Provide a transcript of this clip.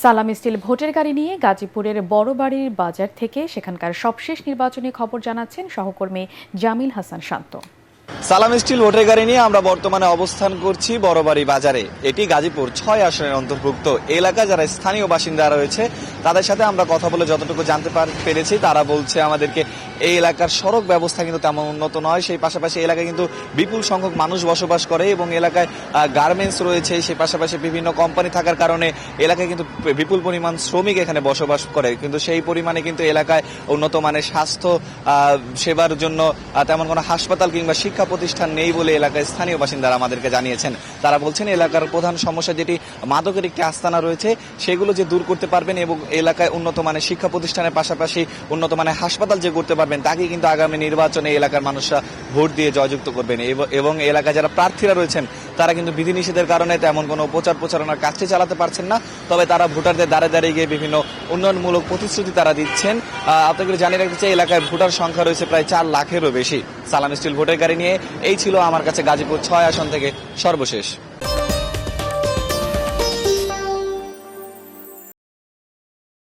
সালাম স্টিল ভোটের গাড়ি নিয়ে গাজীপুরের বড়বাড়ির বাজার থেকে সেখানকার সবশেষ নির্বাচনী খবর জানাচ্ছেন সহকর্মী জামিল হাসান শান্ত। সালাম স্টিল ভোটের গাড়ি নিয়ে আমরা বর্তমানে অবস্থান করছি বড়বাড়ি বাজারে। এটি গাজীপুর ৬ আসনের অন্তর্ভুক্ত এলাকা। যারা স্থানীয় বাসিন্দা রয়েছে তাদের সাথে আমরা কথা বলে যতটুকু জানতে পেরেছি, তারা বলছে আমাদেরকে এই এলাকার সড়ক ব্যবস্থা কিন্তু তেমন উন্নত নয়। সেই পাশাপাশি এলাকায় কিন্তু বিপুল সংখ্যক মানুষ বসবাস করে এবং এলাকায় গার্মেন্টস রয়েছে। সেই পাশাপাশি বিভিন্ন কোম্পানি থাকার কারণে এলাকায় কিন্তু বিপুল পরিমাণ শ্রমিক এখানে বসবাস করে, কিন্তু সেই পরিমাণে কিন্তু এলাকায় উন্নত মানের স্বাস্থ্য সেবার জন্য তেমন কোনো হাসপাতাল কিংবা শিক্ষা প্রতিষ্ঠান নেই বলে এলাকায় স্থানীয় বাসিন্দারা আমাদেরকে জানিয়েছেন। তারা বলছেন এলাকার প্রধান সমস্যা যেটি মাদকের একটি আস্তানা রয়েছে সেগুলো যে দূর করতে পারবেন এবং এলাকায় উন্নত মানের শিক্ষা প্রতিষ্ঠানের পাশাপাশি উন্নত মানের হাসপাতাল যে করতে পারবেন, তাকে কিন্তু আগামী নির্বাচনে এলাকার মানুষরা ভোট দিয়ে জয়যুক্ত করবেন। এবং এলাকায় যারা প্রার্থীরা রয়েছেন তারা কিন্তু বিধিনিষেধের কারণে তেমন কোনো প্রচারণার কাজটি চালাতে পারছেন না। তবে তারা ভোটারদের দ্বারে দ্বারে গিয়ে বিভিন্ন উন্নয়নমূলক প্রতিশ্রুতি তারা দিচ্ছেন। আপনাদের জানিয়ে রাখতে চাই এলাকায় ভোটার সংখ্যা রয়েছে প্রায় ৪ লাখেরও বেশি। সালাম স্টিল ভোটের গাড়ি নিয়ে এই ছিল আমার কাছে গাজীপুর ৬ আসন থেকে সর্বশেষ।